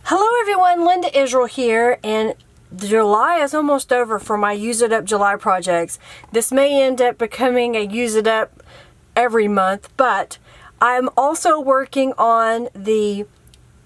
Hello everyone, Linda Israel here, and July is almost over for my Use It Up July projects. This may end up becoming a Use It Up every month, but I'm also working on the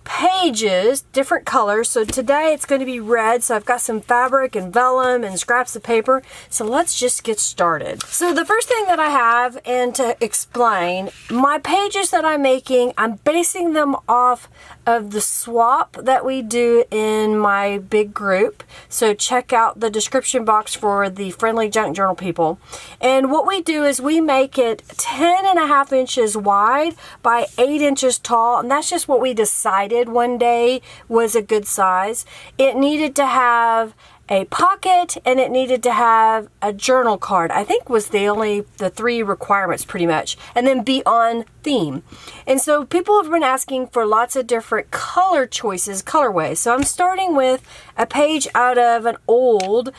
pages, different colors. So today it's going to be red, so I've got some fabric and vellum and scraps of paper. So let's just get started. So the first thing that I have, and to explain, my pages that I'm making, I'm basing them off of the swap that we do in my big group. So check out the description box for the Friendly Junk Journal people. And what we do is we make it 10.5 inches wide by 8 inches tall, and that's just what we decided one day was a good size. It needed to have a pocket and it needed to have a journal card. I think was the three requirements pretty much, and then be on theme. And so people have been asking for lots of different color choices, colorways. So I'm starting with a page out of an old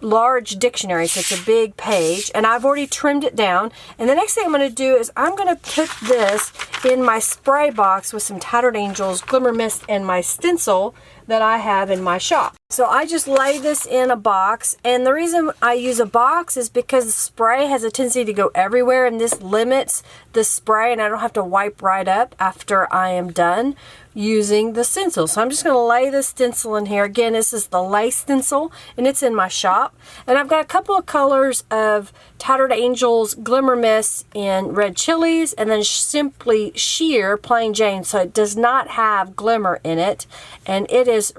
large dictionary, so it's a big page, and I've already trimmed it down. And the next thing I'm going to do is I'm going to put this in my spray box with some Tattered Angels, Glimmer Mist, and my stencil that I have in my shop. So I just lay this in a box, and the reason I use a box is because the spray has a tendency to go everywhere, and this limits the spray, and I don't have to wipe right up after I am done using the stencil. So I'm just going to lay the stencil in here. Again, this is the lace stencil, and it's in my shop. And I've got a couple of colors of Tattered Angels, Glimmer Mist, and Red Chilies, and then simply sheer plain Jane, so it does not have glimmer in it, and it is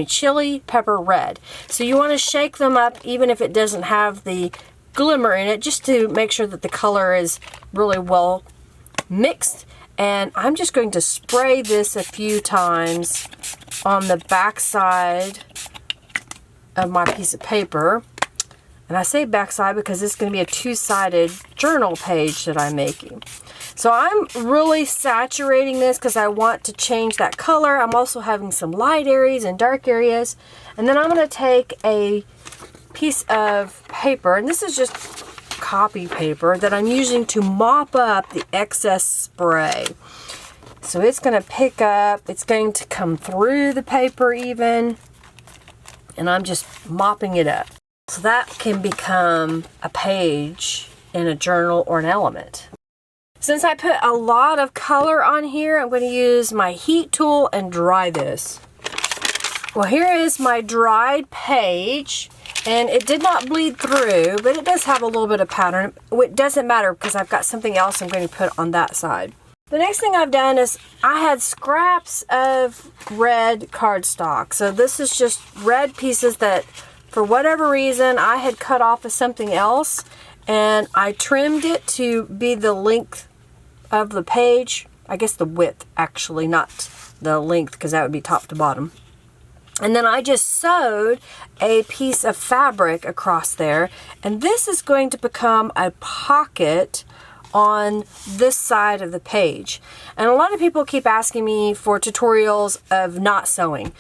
chili pepper red. So you want to shake them up even if it doesn't have the glimmer in it, just to make sure that the color is really well mixed. And I'm just going to spray this a few times on the back side of my piece of paper. And I say backside because it's going to be a two-sided journal page that I'm making. So I'm really saturating this because I want to change that color. I'm also having some light areas and dark areas. And then I'm going to take a piece of paper, and this is just copy paper that I'm using to mop up the excess spray. So it's going to pick up, it's going to come through the paper even, and I'm just mopping it up. So that can become a page in a journal or an element. Since I put a lot of color on here, I'm going to use my heat tool and dry this. Well, here is my dried page, and it did not bleed through, but it does have a little bit of pattern. It doesn't matter because I've got something else I'm going to put on that side. The next thing I've done is I had scraps of red cardstock. So this is just red pieces that, for whatever reason, I had cut off of something else, and I trimmed it to be the length of the page. I guess the width, actually, not the length, because that would be top to bottom. And then I just sewed a piece of fabric across there, and this is going to become a pocket on this side of the page. And a lot of people keep asking me for tutorials of not sewing.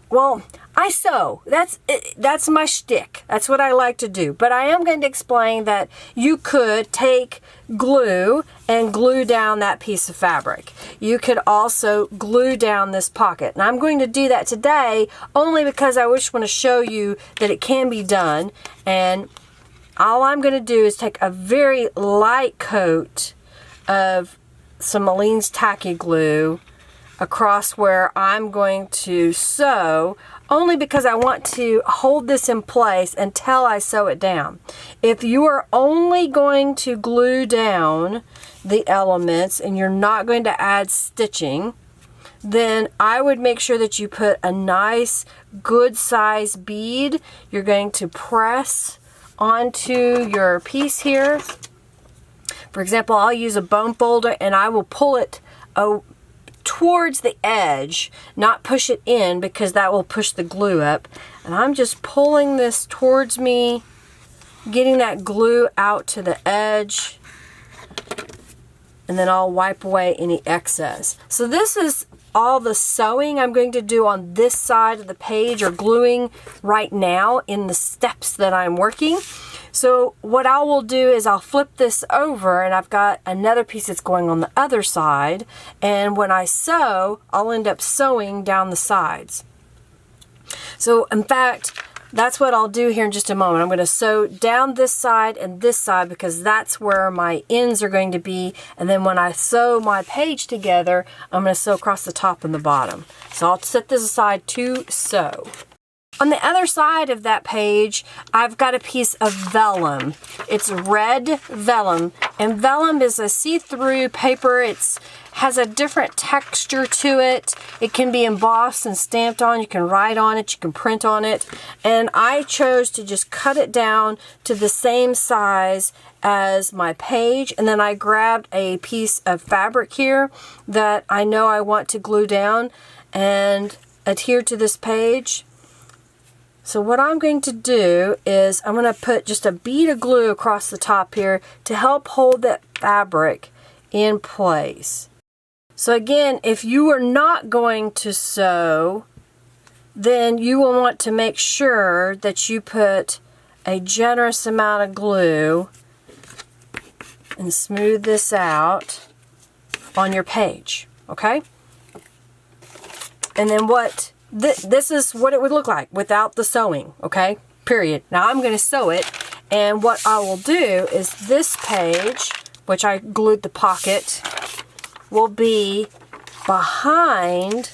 Well, I sew. That's my shtick. That's what I like to do. But I am going to explain that you could take glue and glue down that piece of fabric. You could also glue down this pocket. And I'm going to do that today only because I just want to show you that it can be done. And all I'm going to do is take a very light coat of some Aleene's tacky glue across where I'm going to sew, only because I want to hold this in place until I sew it down. If you are only going to glue down the elements and you're not going to add stitching, then I would make sure that you put a nice good size bead. You're going to press onto your piece here. For example, I'll use a bone folder and I will pull it towards the edge, not push it in, because that will push the glue up. And I'm just pulling this towards me, getting that glue out to the edge, and then I'll wipe away any excess. So this is all the sewing I'm going to do on this side of the page, or gluing right now in the steps that I'm working. So what I will do is I'll flip this over, and I've got another piece that's going on the other side, and when I sew, I'll end up sewing down the sides. So in fact, that's what I'll do here in just a moment. I'm going to sew down this side and this side because that's where my ends are going to be. And then when I sew my page together, I'm going to sew across the top and the bottom. So I'll set this aside to sew. On the other side of that page, I've got a piece of vellum. It's red vellum, and vellum is a see-through paper. It has a different texture to it. It can be embossed and stamped on. You can write on it, you can print on it. And I chose to just cut it down to the same size as my page, and then I grabbed a piece of fabric here that I know I want to glue down and adhere to this page. So what I'm going to do is I'm going to put just a bead of glue across the top here to help hold that fabric in place. So again, if you are not going to sew, then you will want to make sure that you put a generous amount of glue and smooth this out on your page, okay? And then this is what it would look like without the sewing, okay? Period. Now I'm going to sew it, and what I will do is this page, which I glued the pocket, will be behind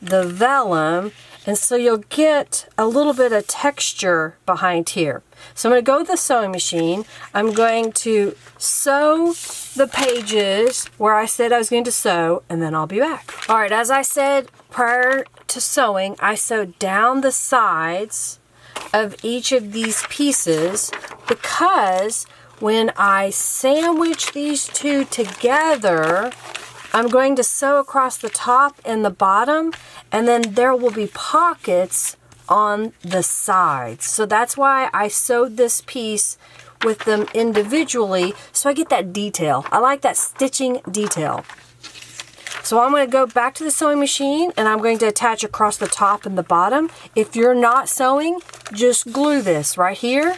the vellum, and so you'll get a little bit of texture behind here. So I'm going to go with the sewing machine. I'm going to sew the pages where I said I was going to sew, and then I'll be back. All right, as I said prior to sewing, I sewed down the sides of each of these pieces because when I sandwich these two together, I'm going to sew across the top and the bottom, and then there will be pockets on the sides. So that's why I sewed this piece with them individually, so I get that detail. I like that stitching detail. So I'm going to go back to the sewing machine, and I'm going to attach across the top and the bottom. If you're not sewing, just glue this right here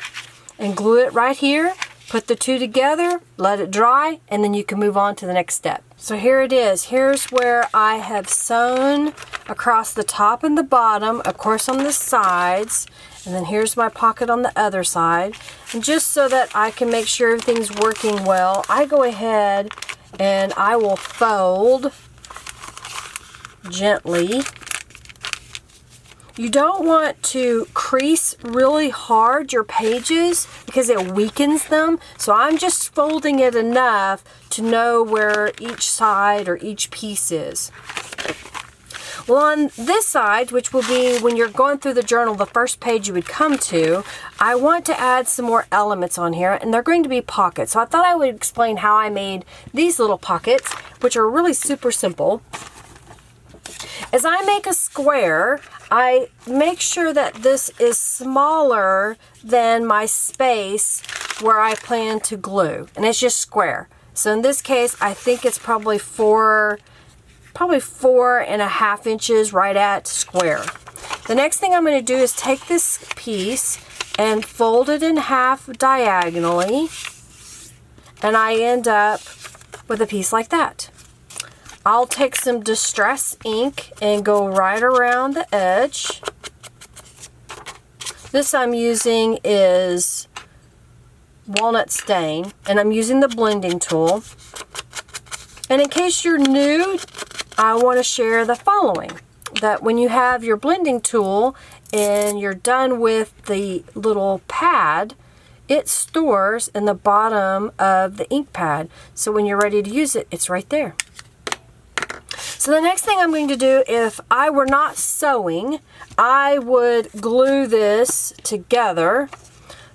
and glue it right here. Put the two together, let it dry, and then you can move on to the next step. So here it is. Here's where I have sewn across the top and the bottom, of course on the sides, and then here's my pocket on the other side. And just so that I can make sure everything's working well, I go ahead and I will fold gently. You don't want to crease really hard your pages because it weakens them. So I'm just folding it enough to know where each side or each piece is. Well, on this side, which will be when you're going through the journal, the first page you would come to, I want to add some more elements on here, and they're going to be pockets. So I thought I would explain how I made these little pockets, which are really super simple. As I make a square, I make sure that this is smaller than my space where I plan to glue, and it's just square. So in this case, I think it's probably 4.5 inches right at square. The next thing I'm going to do is take this piece and fold it in half diagonally, and I end up with a piece like that. I'll take some Distress ink and go right around the edge. This I'm using is Walnut Stain, and I'm using the blending tool. And in case you're new, I want to share the following. That when you have your blending tool and you're done with the little pad, it stores in the bottom of the ink pad. So when you're ready to use it, it's right there. So the next thing I'm going to do, if I were not sewing, I would glue this together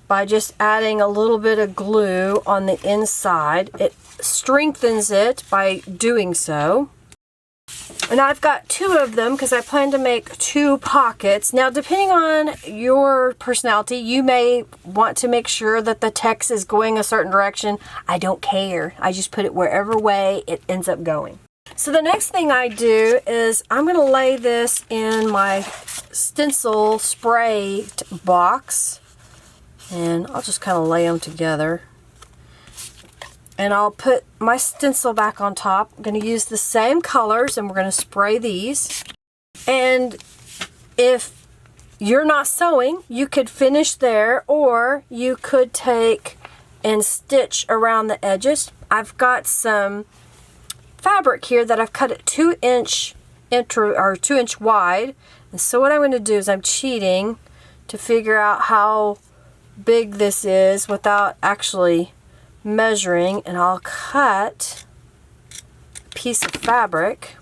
by just adding a little bit of glue on the inside. It strengthens it by doing so. And I've got two of them because I plan to make 2 pockets. Now, depending on your personality, you may want to make sure that the text is going a certain direction. I don't care. I just put it wherever way it ends up going. So the next thing I do is I'm going to lay this in my stencil spray box. And I'll just kind of lay them together. And I'll put my stencil back on top. I'm going to use the same colors and we're going to spray these. And if you're not sewing, you could finish there, or you could take and stitch around the edges. I've got some fabric here that I've cut at 2-inch wide. And so what I'm going to do is I'm cheating to figure out how big this is without actually measuring, and I'll cut a piece of fabric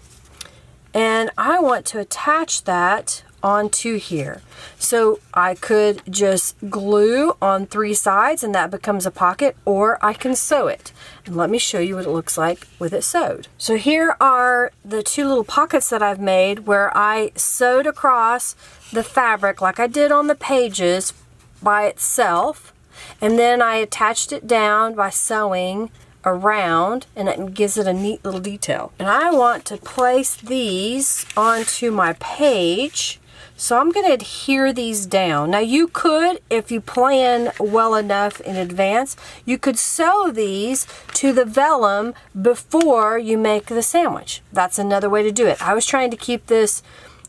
and I want to attach that onto here. So I could just glue on 3 sides and that becomes a pocket, or I can sew it. And let me show you what it looks like with it sewed. So here are the 2 little pockets that I've made where I sewed across the fabric like I did on the pages by itself, and then I attached it down by sewing around, and it gives it a neat little detail. And I want to place these onto my page, so I'm going to adhere these down. Now you could, if you plan well enough in advance, you could sew these to the vellum before you make the sandwich. That's another way to do it. I was trying to keep this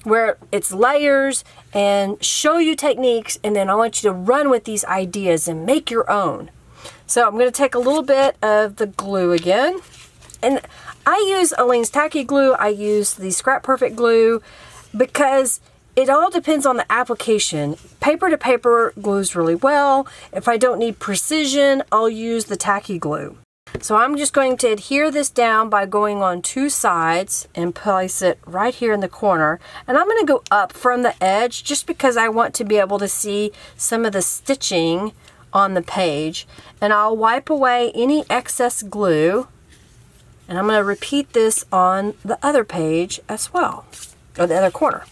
where it's layers and show you techniques, and then I want you to run with these ideas and make your own. So I'm going to take a little bit of the glue again, and I use Aleene's Tacky Glue. I use the Scrap Perfect glue because it all depends on the application. Paper to paper glues really well. If I don't need precision, I'll use the tacky glue. So I'm just going to adhere this down by going on 2 sides and place it right here in the corner. And I'm going to go up from the edge just because I want to be able to see some of the stitching on the page. And I'll wipe away any excess glue. And I'm going to repeat this on the other page as well, or the other corner.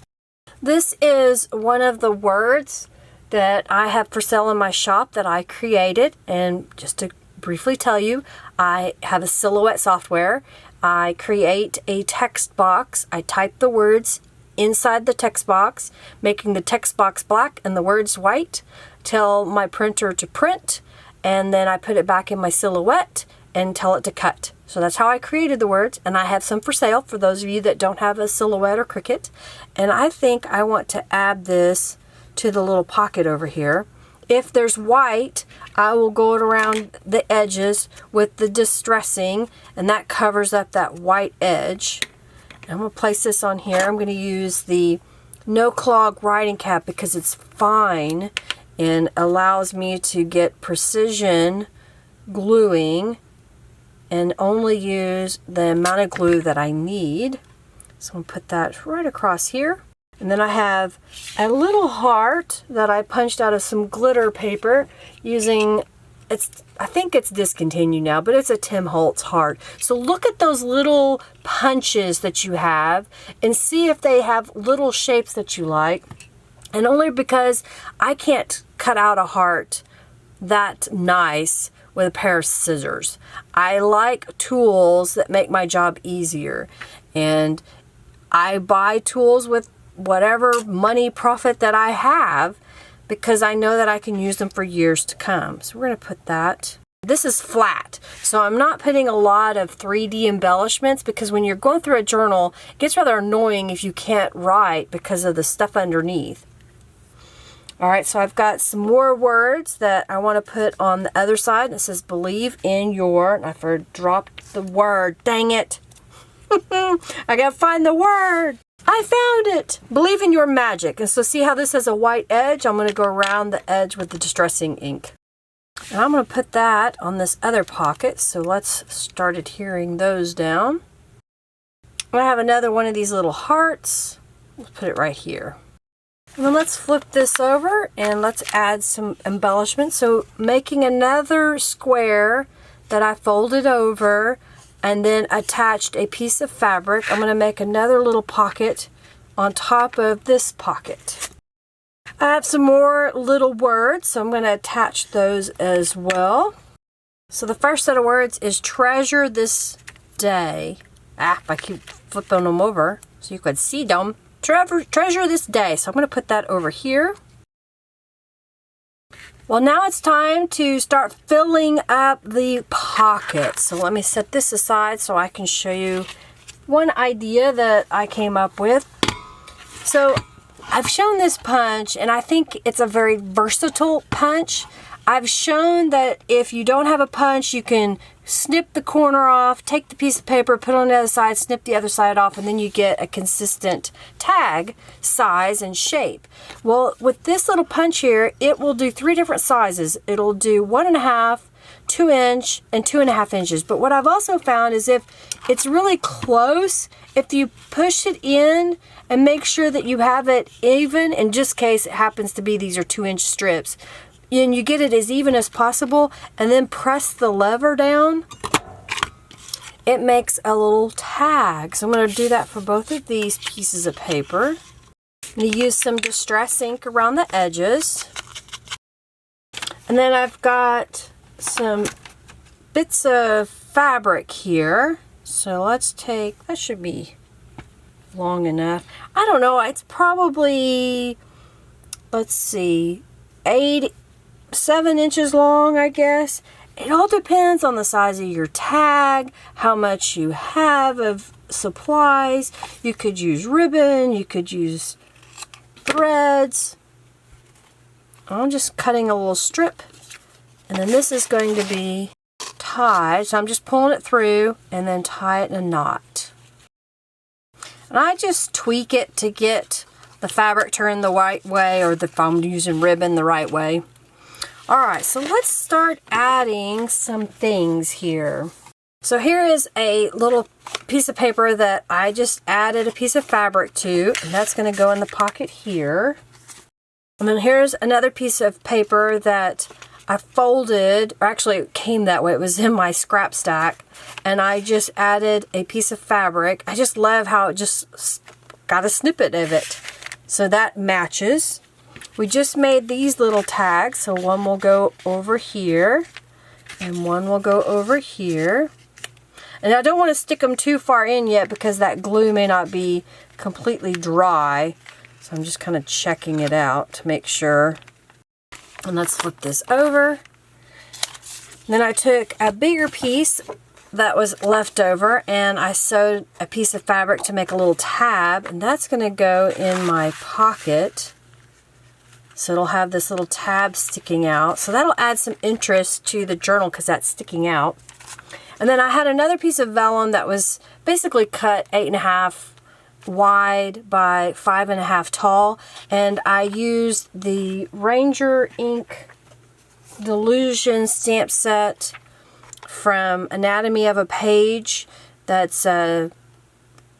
This is one of the words that I have for sale in my shop that I created. And just to briefly tell you, I have a silhouette software. I create a text box. I type the words inside the text box, making the text box black and the words white. Tell my printer to print, and then I put it back in my silhouette and tell it to cut. So that's how I created the words, and I have some for sale for those of you that don't have a silhouette or Cricut. And I think I want to add this to the little pocket over here. If there's white, I will go around the edges with the distressing, and that covers up that white edge. And I'm going to place this on here. I'm going to use the No-Clog writing cap because it's fine and allows me to get precision gluing and only use the amount of glue that I need. So I'm going to put that right across here. And then I have a little heart that I punched out of some glitter paper using, I think it's discontinued now, but it's a Tim Holtz heart. So look at those little punches that you have and see if they have little shapes that you like. And only because I can't cut out a heart that nice with a pair of scissors. I like tools that make my job easier. And I buy tools with whatever money profit that I have because I know that I can use them for years to come. So we're going to put that. This is flat, so I'm not putting a lot of 3D embellishments because when you're going through a journal, it gets rather annoying if you can't write because of the stuff underneath. Alright, so I've got some more words that I want to put on the other side. It says believe in your, and I dropped the word, dang it. I gotta find the word. I found it! Believe in your magic. And so see how this has a white edge? I'm going to go around the edge with the distressing ink. And I'm going to put that on this other pocket. So let's start adhering those down. I have another one of these little hearts. Let's put it right here. And then let's flip this over and let's add some embellishment. So making another square that I folded over and then attached a piece of fabric. I'm going to make another little pocket on top of this pocket. I have some more little words, so I'm going to attach those as well. So the first set of words is treasure this day. I keep flipping them over so you could see them. Treasure this day. So I'm going to put that over here. Well, now it's time to start filling up the pockets. So let me set this aside so I can show you one idea that I came up with. So I've shown this punch, and I think it's a very versatile punch. I've shown that if you don't have a punch, you can snip the corner off, take the piece of paper, put it on the other side, snip the other side off, and then you get a consistent tag size and shape. Well, with this little punch here, it will do 3 different sizes. It'll do 1.5, 2 inch, and 2.5 inches. But what I've also found is if it's really close, if you push it in and make sure that you have it even, in just case it happens to be these are 2-inch strips, and you get it as even as possible, and then press the lever down, it makes a little tag. So I'm going to do that for both of these pieces of paper. I'm going to use some distress ink around the edges. And then I've got some bits of fabric here. So let's take, that should be long enough. I don't know, it's probably, let's see, 7 inches long, I guess. It all depends on the size of your tag, how much you have of supplies. You could use ribbon, you could use threads. I'm just cutting a little strip, and then this is going to be tied. So I'm just pulling it through and then tie it in a knot. And I just tweak it to get the fabric turned the right way, or if I'm using ribbon, the right way. Alright, so let's start adding some things here. So here is a little piece of paper that I just added a piece of fabric to, and that's going to go in the pocket here. And then here's another piece of paper that I folded, or actually it came that way, it was in my scrap stack, and I just added a piece of fabric. I just love how it just got a snippet of it. So that matches. We just made these little tags, so one will go over here and one will go over here. And I don't want to stick them too far in yet because that glue may not be completely dry. So I'm just kind of checking it out to make sure. And let's flip this over. Then I took a bigger piece that was left over and I sewed a piece of fabric to make a little tab, and that's going to go in my pocket. So it'll have this little tab sticking out. So that'll add some interest to the journal because that's sticking out. And then I had another piece of vellum that was basically cut 8.5 wide by 5.5 tall. And I used the Ranger ink Delusion stamp set from Anatomy of a Page. That's on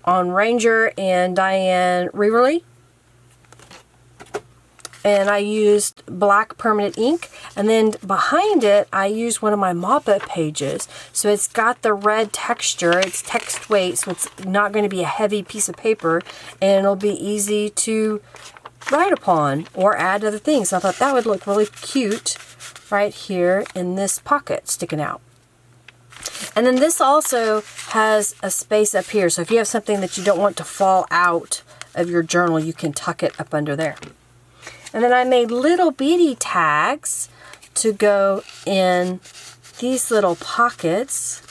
Ranger and Diane Reverly. And I used black permanent ink, and then behind it I used one of my mop-up pages. So it's got the red texture, it's text weight, so it's not going to be a heavy piece of paper, and it'll be easy to write upon or add other things. So I thought that would look really cute right here in this pocket sticking out. And then this also has a space up here, so if you have something that you don't want to fall out of your journal, you can tuck it up under there. And then I made little beady tags to go in these little pockets.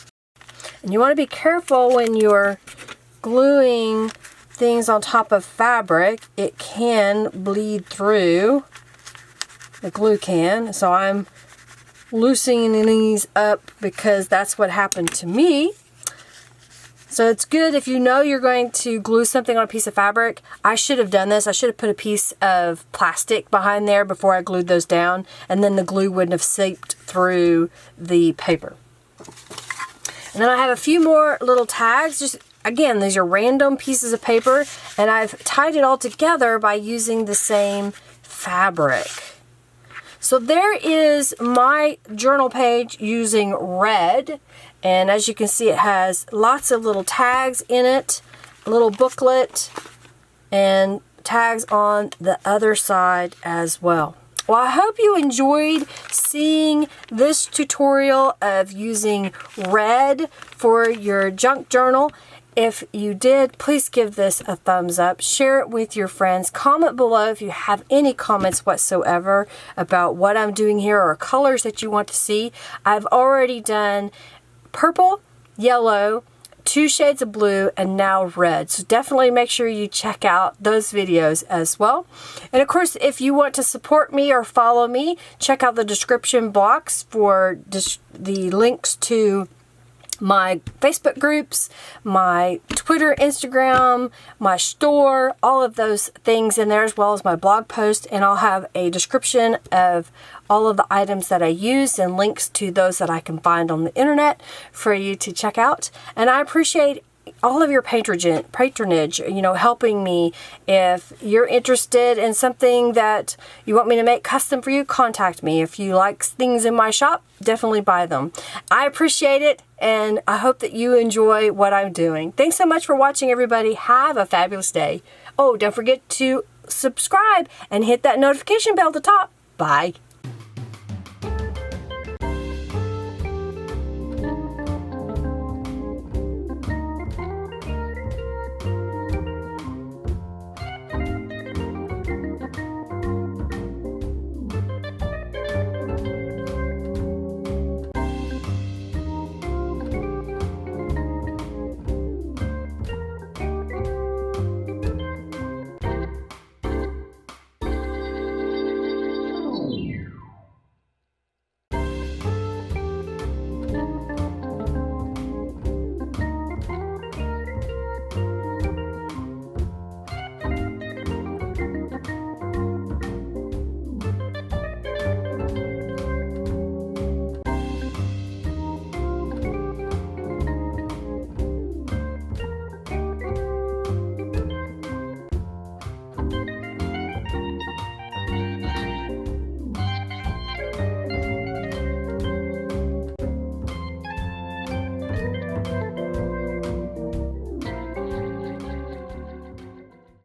And you want to be careful when you're gluing things on top of fabric. It can bleed through. The glue can. So I'm loosening these up because that's what happened to me. So it's good if you know you're going to glue something on a piece of fabric. I should have done this. I should have put a piece of plastic behind there before I glued those down, and then the glue wouldn't have seeped through the paper. And then I have a few more little tags. Just again, these are random pieces of paper, and I've tied it all together by using the same fabric. So there is my journal page using red. And as you can see, it has lots of little tags in it, a little booklet, and tags on the other side as well. Well, I hope you enjoyed seeing this tutorial of using red for your junk journal. If you did, please give this a thumbs up. Share it with your friends. Comment below if you have any comments whatsoever about what I'm doing here or colors that you want to see. I've already done purple, yellow, 2 shades of blue, and now red. So definitely make sure you check out those videos as well. And of course, if you want to support me or follow me, check out the description box for the links to my Facebook groups, my Twitter, Instagram, my store, all of those things in there, as well as my blog post. And I'll have a description of all of the items that I used and links to those that I can find on the internet for you to check out. And I appreciate all of your patronage, you know, helping me. If you're interested in something that you want me to make custom for you, contact me. If you like things in my shop, definitely buy them. I appreciate it, and I hope that you enjoy what I'm doing. Thanks so much for watching, everybody. Have a fabulous day. Oh, don't forget to subscribe and hit that notification bell at the top. Bye.